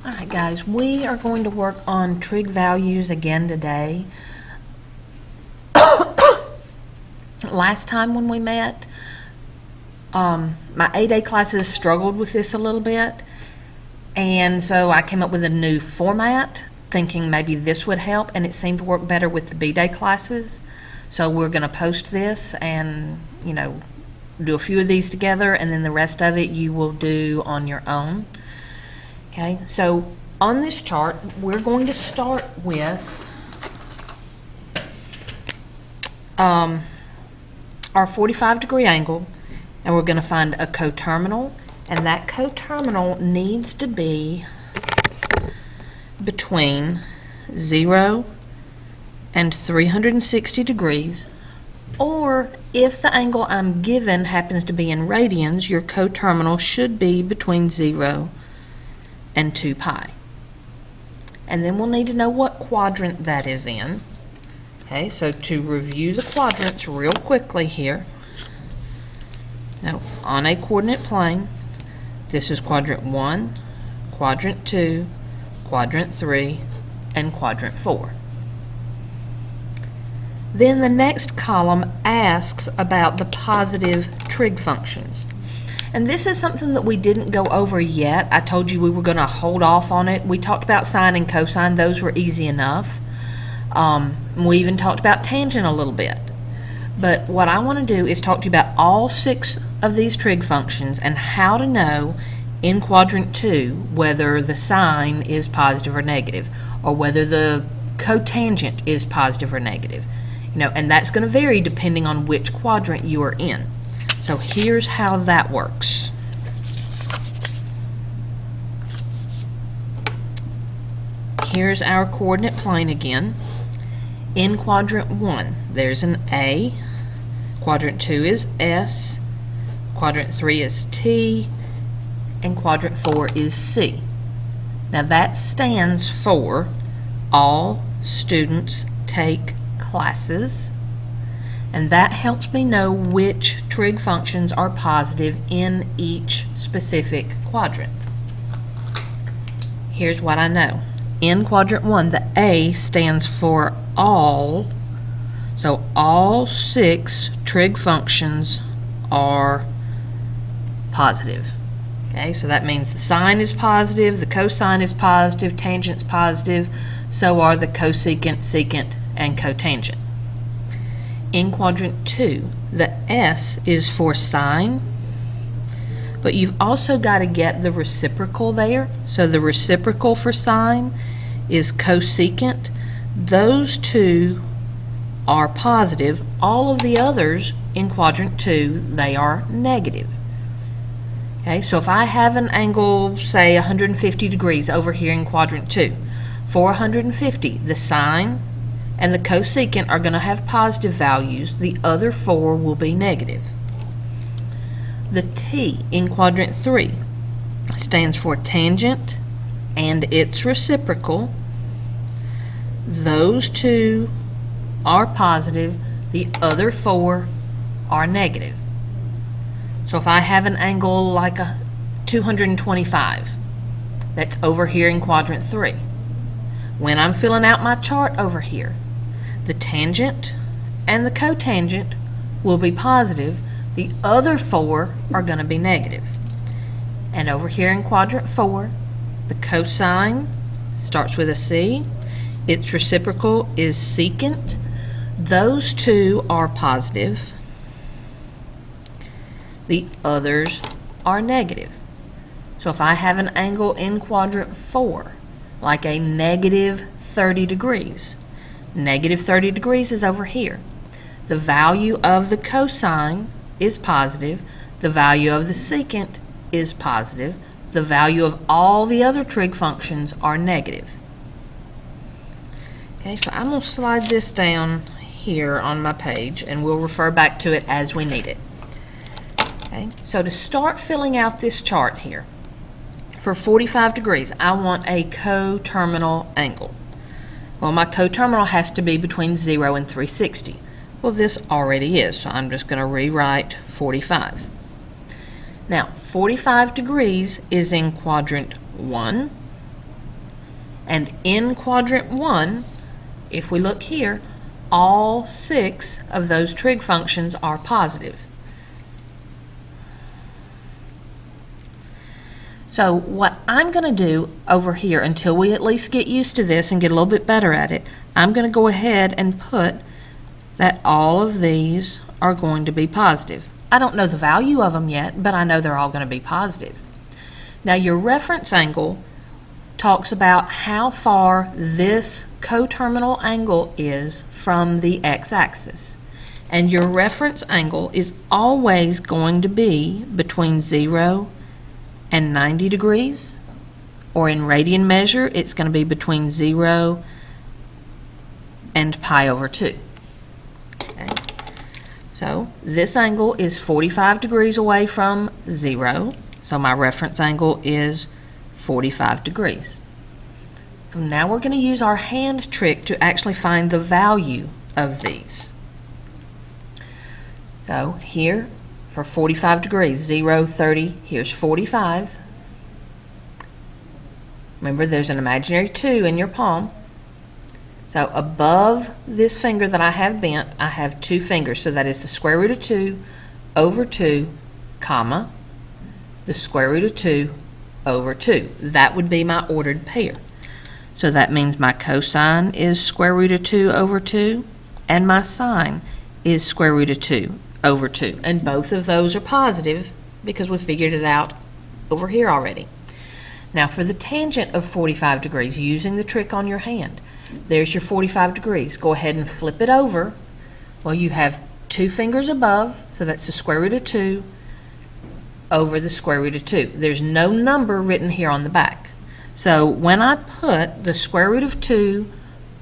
Alright guys, we are going to work on trig values again today. Last time when we met, my 8A classes struggled with this a little bit, and so I came up with a new format thinking maybe this would help, and it seemed to work better with the B-Day classes. So we're going to post this and, do a few of these together, and then the rest of it you will do on your own. Okay, so on this chart, we're going to start with our 45-degree angle, and we're going to find a coterminal, and that coterminal needs to be between 0 and 360 degrees, or if the angle I'm given happens to be in radians, your coterminal should be between 0 and 2 pi. And then we'll need to know what quadrant that is in. Okay, so to review the quadrants real quickly here. Now, on a coordinate plane, this is quadrant 1, quadrant 2, quadrant 3, and quadrant 4. Then the next column asks about the positive trig functions. And this is something that we didn't go over yet. I told you we were going to hold off on it. We talked about sine and cosine. Those were easy enough. We even talked about tangent a little bit. But what I want to do is talk to you about all 6 of these trig functions and how to know in quadrant 2 whether the sine is positive or negative, or whether the cotangent is positive or negative. And that's going to vary depending on which quadrant you are in. So here's how that works. Here's our coordinate plane again. In quadrant 1, there's an A. Quadrant 2 is S. Quadrant 3 is T. And quadrant 4 is C. Now that stands for all students take classes. And that helps me know which trig functions are positive in each specific quadrant. Here's what I know. In quadrant 1, the A stands for all. So all 6 trig functions are positive. Okay, so that means the sine is positive, the cosine is positive, tangent's positive, so are the cosecant, secant, and cotangent. In quadrant 2, the S is for sine, but you've also got to get the reciprocal there. So the reciprocal for sine is cosecant. Those 2 are positive. All of the others in quadrant 2, they are negative. Okay, so if I have an angle, say 150 degrees over here in quadrant 2, for 150, the sine and the cosecant are going to have positive values. The other 4 will be negative. The T in quadrant 3 stands for tangent and its reciprocal. Those 2 are positive. The other 4 are negative. So if I have an angle like a 225, that's over here in quadrant 3. When I'm filling out my chart over here, the tangent and the cotangent will be positive. The other 4 are going to be negative. And over here in quadrant 4, the cosine starts with a C. Its reciprocal is secant. Those 2 are positive. The others are negative. So if I have an angle in quadrant 4, like a negative 30 degrees, negative 30 degrees is over here. The value of the cosine is positive. The value of the secant is positive. The value of all the other trig functions are negative. Okay, so I'm going to slide this down here on my page, and we'll refer back to it as we need it. Okay, so to start filling out this chart here, for 45 degrees, I want a coterminal angle. Well, my coterminal has to be between 0 and 360. Well, this already is, so I'm just going to rewrite 45. Now, 45 degrees is in quadrant 1, And in quadrant 1, if we look here, all 6 of those trig functions are positive. So what I'm going to do over here, until we at least get used to this and get a little bit better at it, I'm going to go ahead and put that all of these are going to be positive. I don't know the value of them yet, but I know they're all going to be positive. Now your reference angle talks about how far this coterminal angle is from the x-axis. And your reference angle is always going to be between 0 and 90 degrees, or in radian measure, it's going to be between 0 and pi over 2. Okay. So this angle is 45 degrees away from 0, so my reference angle is 45 degrees. So now we're going to use our hand trick to actually find the value of these. So here, for 45 degrees, 0, 30, here's 45. Remember, there's an imaginary 2 in your palm. So above this finger that I have bent, I have 2 fingers. So that is the square root of 2 over 2, comma, the square root of 2 over 2. That would be my ordered pair. So that means my cosine is square root of 2 over 2, and my sine is square root of 2 over 2. And both of those are positive because we figured it out over here already. Now for the tangent of 45 degrees, using the trick on your hand, there's your 45 degrees. Go ahead and flip it over. Well, you have 2 fingers above, so that's the square root of 2 over the square root of 2. There's no number written here on the back. So when I put the square root of 2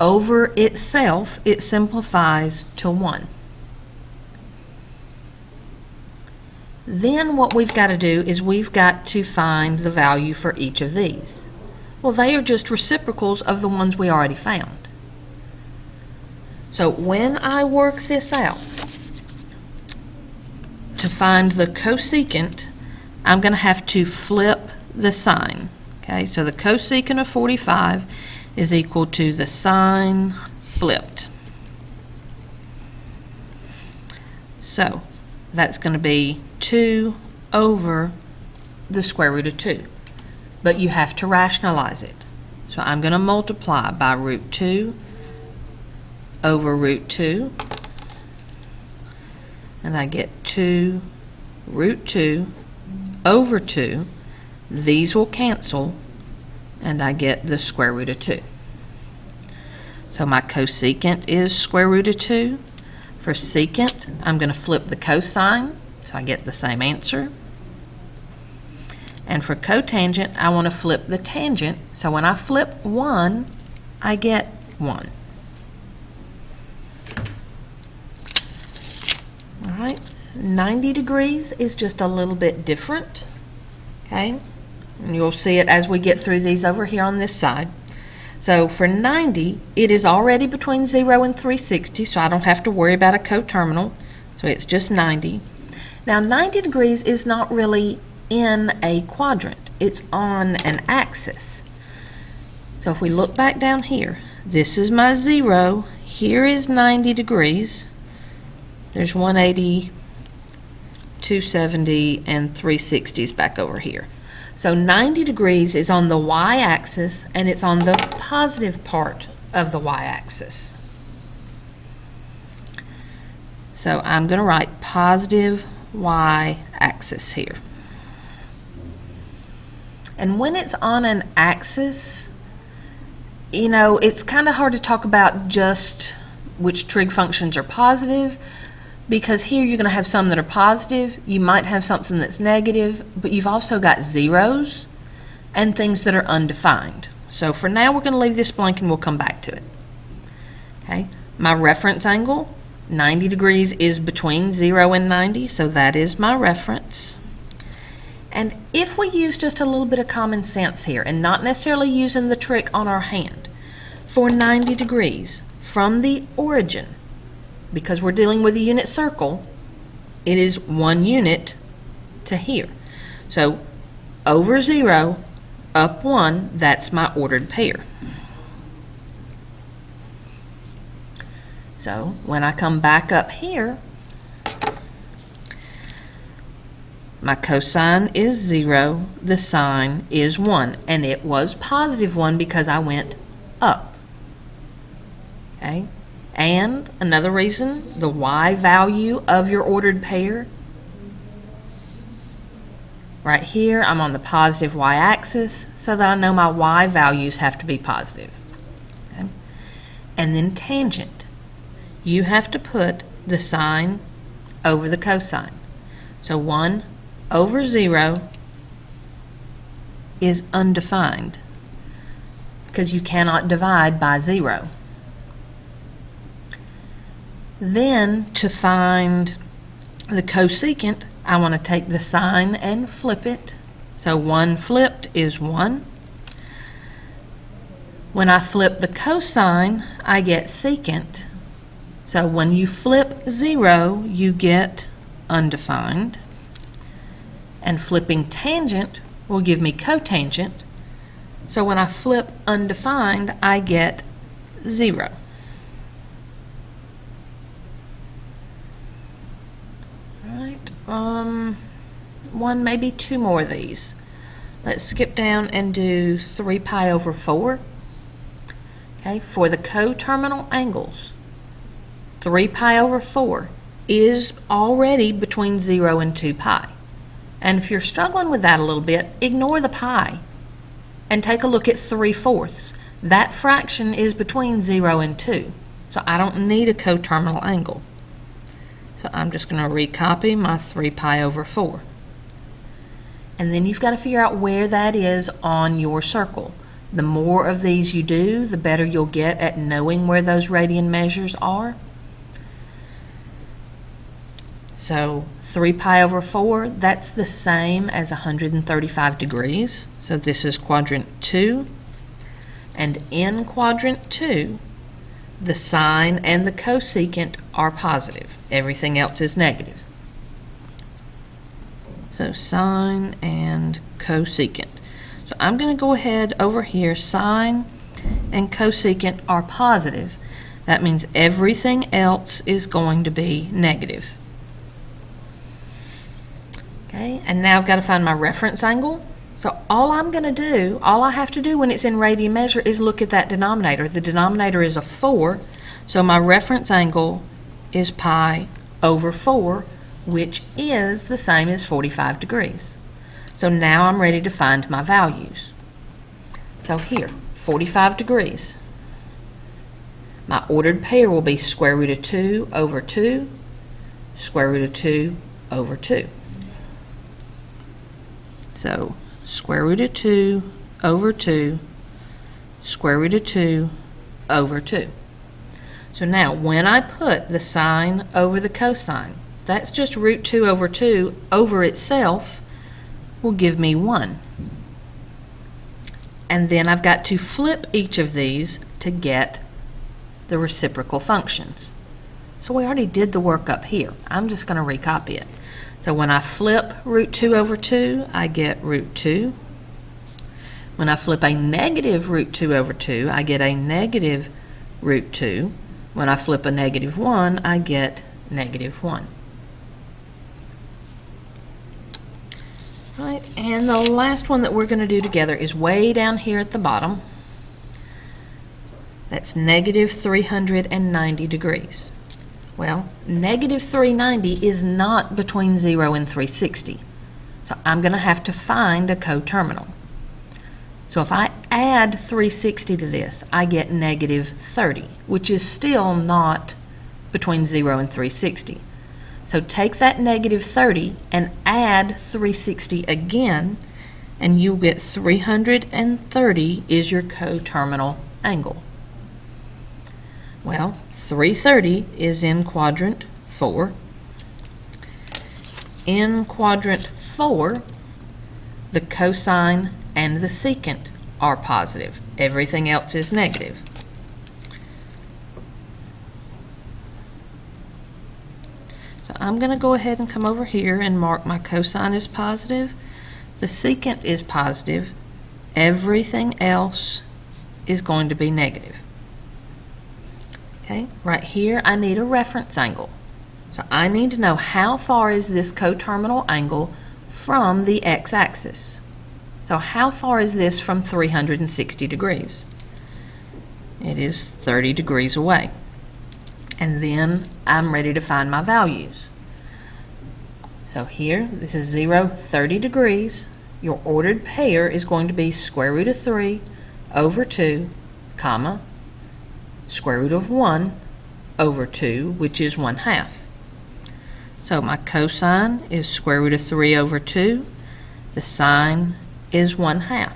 over itself, it simplifies to 1. Then what we've got to do is we've got to find the value for each of these. Well, they are just reciprocals of the ones we already found. So when I work this out, to find the cosecant, I'm going to have to flip the sign. Okay, so the cosecant of 45 is equal to the sine flipped. So that's going to be 2 over the square root of 2. But you have to rationalize it. So I'm going to multiply by root 2 over root 2. And I get 2 root 2 over 2. These will cancel, and I get the square root of 2. So my cosecant is square root of 2. For secant, I'm going to flip the cosine, so I get the same answer. And for cotangent, I want to flip the tangent, so when I flip 1, I get 1. All right, 90 degrees is just a little bit different, okay? And you'll see it as we get through these over here on this side. So for 90, it is already between 0 and 360, so I don't have to worry about a coterminal. So it's just 90. Now 90 degrees is not really in a quadrant. It's on an axis. So if we look back down here, this is my 0. Here is 90 degrees. There's 180, 270, and 360s back over here. So 90 degrees is on the y-axis, and it's on the positive part of the y-axis. So I'm going to write positive y-axis here. And when it's on an axis, you know, it's kind of hard to talk about just which trig functions are positive, because here you're going to have some that are positive, you might have something that's negative, but you've also got zeros and things that are undefined. So for now, we're going to leave this blank and we'll come back to it. Okay, my reference angle, 90 degrees, is between 0 and 90, so that is my reference. And if we use just a little bit of common sense here and not necessarily using the trick on our hand, for 90 degrees from the origin, because we're dealing with a unit circle, it is 1 unit to here. So over 0, up 1, that's my ordered pair. So when I come back up here, my cosine is 0, the sine is 1, and it was positive 1 because I went up. Okay? And another reason, the y value of your ordered pair, right here, I'm on the positive y-axis, so that I know my y values have to be positive. Okay? And then tangent. You have to put the sine over the cosine. So 1 over 0 is undefined because you cannot divide by 0. Then to find the cosecant, I want to take the sine and flip it. So 1 flipped is 1. When I flip the cosine, I get secant. So when you flip 0, you get undefined. And flipping tangent will give me cotangent. So when I flip undefined, I get 0. All right, one, maybe two more of these. Let's skip down and do 3 pi over 4. Okay, for the coterminal angles, 3 pi over 4 is already between 0 and 2 pi. And if you're struggling with that a little bit, ignore the pi and take a look at 3/4. That fraction is between 0 and 2. So I don't need a coterminal angle. So I'm just going to recopy my 3 pi over 4. And then you've got to figure out where that is on your circle. The more of these you do, the better you'll get at knowing where those radian measures are. So 3 pi over 4, that's the same as 135 degrees. So this is quadrant 2. And in quadrant 2, the sine and the cosecant are positive. Everything else is negative. So sine and cosecant. So I'm going to go ahead over here, sine and cosecant are positive. That means everything else is going to be negative. Okay, and now I've got to find my reference angle. So all I have to do when it's in radian measure is look at that denominator. The denominator is a 4, so my reference angle is pi over 4, which is the same as 45 degrees. So now I'm ready to find my values. So here, 45 degrees. My ordered pair will be square root of 2 over 2, square root of 2 over 2. So square root of 2 over 2, square root of 2 over 2. So now when I put the sine over the cosine, that's just root 2 over 2 over itself will give me 1. And then I've got to flip each of these to get the reciprocal functions. So we already did the work up here. I'm just going to recopy it. So when I flip root 2 over 2, I get root 2. When I flip a negative root 2 over 2, I get a negative root 2. When I flip a negative 1, I get negative 1. All right, and the last one that we're going to do together is way down here at the bottom. That's negative 390 degrees. Well, negative 390 is not between 0 and 360. So I'm going to have to find a coterminal. So if I add 360 to this, I get negative 30, which is still not between 0 and 360. So take that negative 30 and add 360 again, and you'll get 330 is your coterminal angle. Well, 330 is in quadrant 4. In quadrant 4, the cosine and the secant are positive. Everything else is negative. So I'm going to go ahead and come over here and mark my cosine is positive. The secant is positive. Everything else is going to be negative. Okay, right here I need a reference angle. So I need to know how far is this coterminal angle from the x-axis. So how far is this from 360 degrees? It is 30 degrees away. And then I'm ready to find my values. So here, this is 0, 30 degrees. Your ordered pair is going to be square root of 3 over 2, comma, square root of 1 over 2, which is 1/2. So my cosine is square root of 3 over 2. The sine is 1/2.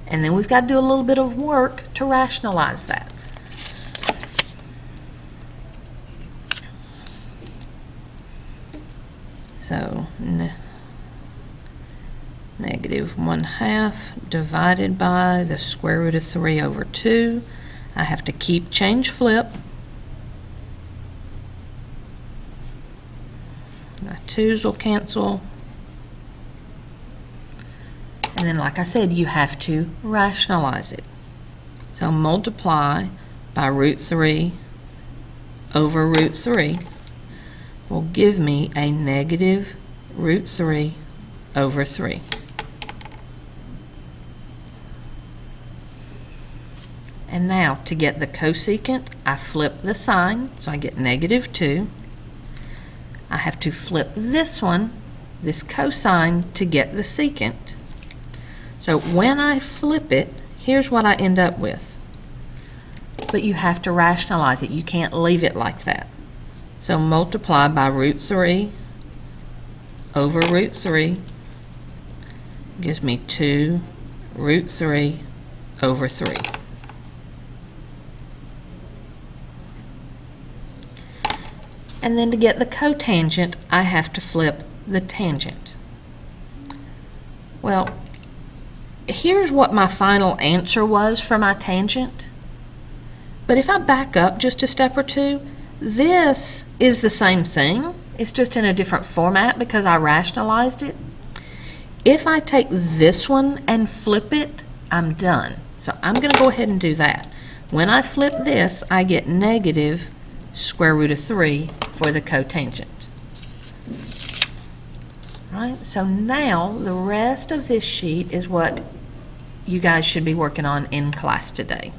And then we've got to do a little bit of work to rationalize that. So negative 1/2 divided by the square root of 3 over 2. I have to keep change flip. My 2's will cancel. And then, like I said, you have to rationalize it. So multiply by root 3 over root 3 will give me a negative root 3 over 3. And now, to get the cosecant, I flip the sign, so I get negative 2. I have to flip this one, this cosine, to get the secant. So when I flip it, here's what I end up with. But you have to rationalize it. You can't leave it like that. So multiply by root 3 over root 3 gives me 2 root 3 over 3. And then to get the cotangent, I have to flip the tangent. Well, here's what my final answer was for my tangent. But if I back up just a step or two, this is the same thing. It's just in a different format because I rationalized it. If I take this one and flip it, I'm done. So I'm going to go ahead and do that. When I flip this, I get negative square root of 3 for the cotangent. Right? So now the rest of this sheet is what you guys should be working on in class today.